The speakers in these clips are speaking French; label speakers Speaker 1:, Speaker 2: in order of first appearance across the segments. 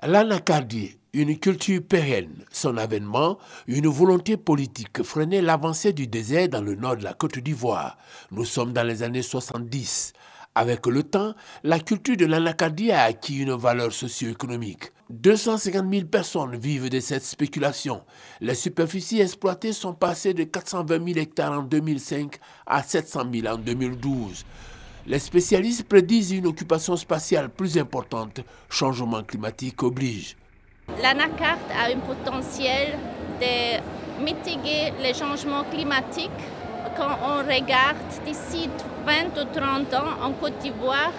Speaker 1: L'anacardier, une culture pérenne, son avènement, une volonté politique freinait l'avancée du désert dans le nord de la Côte d'Ivoire. Nous sommes dans les années 70. Avec le temps, la culture de l'anacardier a acquis une valeur socio-économique. 250 000 personnes vivent de cette spéculation. Les superficies exploitées sont passées de 420 000 hectares en 2005 à 700 000 en 2012. Les spécialistes prédisent une occupation spatiale plus importante. Changement climatique oblige.
Speaker 2: L'anacarde a un potentiel de mitiguer les changements climatiques. Quand on regarde d'ici 20 ou 30 ans en Côte d'Ivoire,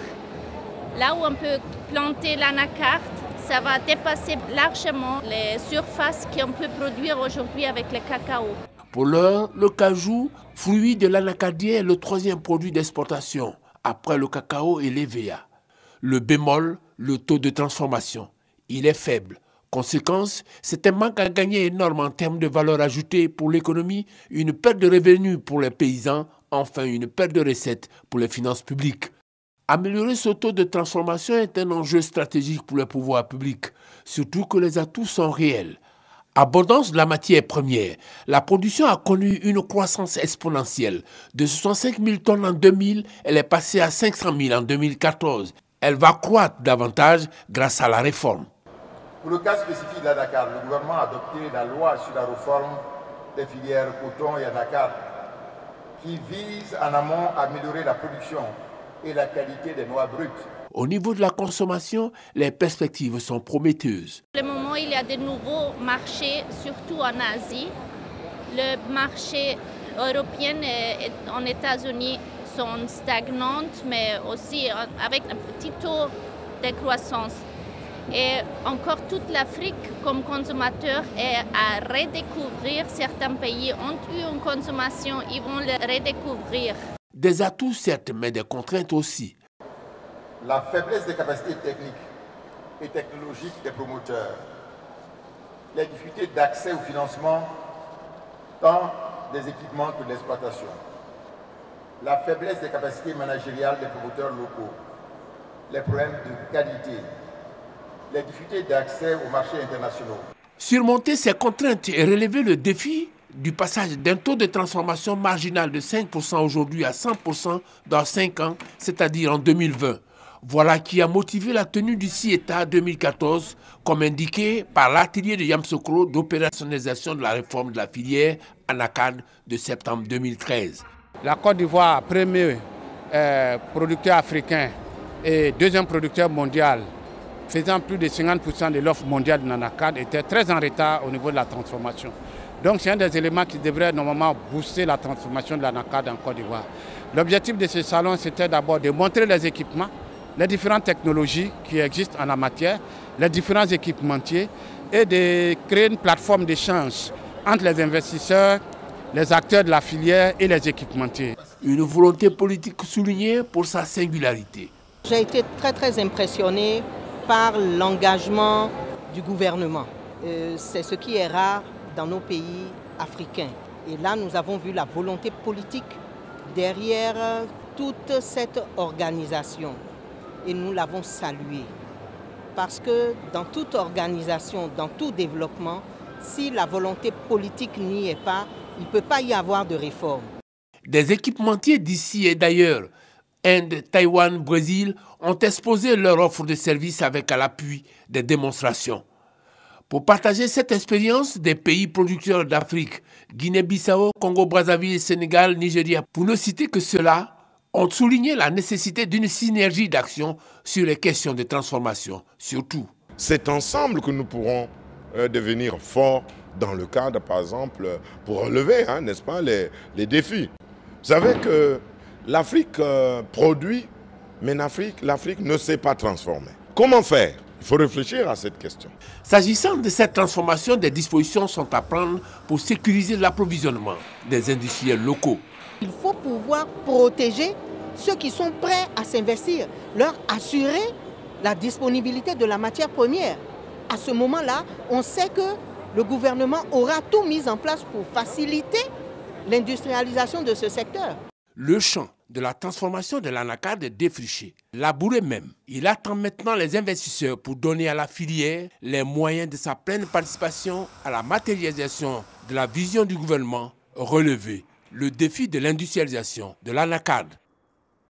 Speaker 2: là où on peut planter l'anacarde, ça va dépasser largement les surfaces qu'on peut produire aujourd'hui avec le cacao.
Speaker 1: Pour l'heure, le cajou, fruit de l'anacardier, est le troisième produit d'exportation, après le cacao et l'EVA. Le bémol, le taux de transformation. Il est faible. Conséquence, c'est un manque à gagner énorme en termes de valeur ajoutée pour l'économie, une perte de revenus pour les paysans, enfin une perte de recettes pour les finances publiques. Améliorer ce taux de transformation est un enjeu stratégique pour les pouvoirs publics, surtout que les atouts sont réels. Abondance de la matière première, la production a connu une croissance exponentielle. De 65 000 tonnes en 2000, elle est passée à 500 000 en 2014. Elle va croître davantage grâce à la réforme.
Speaker 3: Pour le cas spécifique de l'anacarde, le gouvernement a adopté la loi sur la réforme des filières coton et anacarde qui vise en amont à améliorer la production et la qualité des noix brutes.
Speaker 1: Au niveau de la consommation, les perspectives sont prometteuses.
Speaker 2: Pour le moment, il y a de nouveaux marchés, surtout en Asie. Le marché européen et en États-Unis sont stagnantes, mais aussi avec un petit taux de croissance. Et encore toute l'Afrique comme consommateur est à redécouvrir. Certains pays ont eu une consommation, ils vont le redécouvrir.
Speaker 1: Des atouts certes, mais des contraintes aussi.
Speaker 3: La faiblesse des capacités techniques et technologiques des promoteurs, les difficultés d'accès au financement, tant des équipements que de l'exploitation, la faiblesse des capacités managériales des promoteurs locaux, les problèmes de qualité, les difficultés d'accès aux marchés internationaux.
Speaker 1: Surmonter ces contraintes et relever le défi du passage d'un taux de transformation marginal de 5% aujourd'hui à 100% dans 5 ans, c'est-à-dire en 2020. Voilà qui a motivé la tenue du CIETA 2014, comme indiqué par l'atelier de Yamoussoukro d'opérationnalisation de la réforme de la filière anacarde de septembre 2013.
Speaker 4: La Côte d'Ivoire, premier producteur africain et deuxième producteur mondial, faisant plus de 50% de l'offre mondiale de l'anacarde, était très en retard au niveau de la transformation. Donc c'est un des éléments qui devrait normalement booster la transformation de l'anacarde en Côte d'Ivoire. L'objectif de ce salon, c'était d'abord de montrer les équipements, les différentes technologies qui existent en la matière, les différents équipementiers et de créer une plateforme d'échange entre les investisseurs, les acteurs de la filière et les équipementiers.
Speaker 1: Une volonté politique soulignée pour sa singularité.
Speaker 5: J'ai été très impressionné par l'engagement du gouvernement. C'est ce qui est rare dans nos pays africains. Et là, nous avons vu la volonté politique derrière toute cette organisation. Et nous l'avons saluée. Parce que dans toute organisation, dans tout développement, si la volonté politique n'y est pas, il ne peut pas y avoir de réforme.
Speaker 1: Des équipementiers d'ici et d'ailleurs, Inde, Taïwan, Brésil, ont exposé leur offre de services avec à l'appui des démonstrations. Pour partager cette expérience des pays producteurs d'Afrique, Guinée-Bissau, Congo-Brazzaville, Sénégal, Nigeria, pour ne citer que cela, ont souligné la nécessité d'une synergie d'action sur les questions de transformation, surtout.
Speaker 6: C'est ensemble que nous pourrons devenir forts dans le cadre, par exemple, pour relever, n'est-ce pas, les défis. Vous savez que l'Afrique produit, mais l'Afrique ne sait pas transformer. Comment faire? Il faut réfléchir à cette question.
Speaker 1: S'agissant de cette transformation, des dispositions sont à prendre pour sécuriser l'approvisionnement des industriels locaux.
Speaker 5: Il faut pouvoir protéger ceux qui sont prêts à s'investir, leur assurer la disponibilité de la matière première. À ce moment-là, on sait que le gouvernement aura tout mis en place pour faciliter l'industrialisation de ce secteur.
Speaker 1: Le champ de la transformation de l'anacarde est défriché, labouré même. Il attend maintenant les investisseurs pour donner à la filière les moyens de sa pleine participation à la matérialisation de la vision du gouvernement, relever le défi de l'industrialisation de l'anacarde.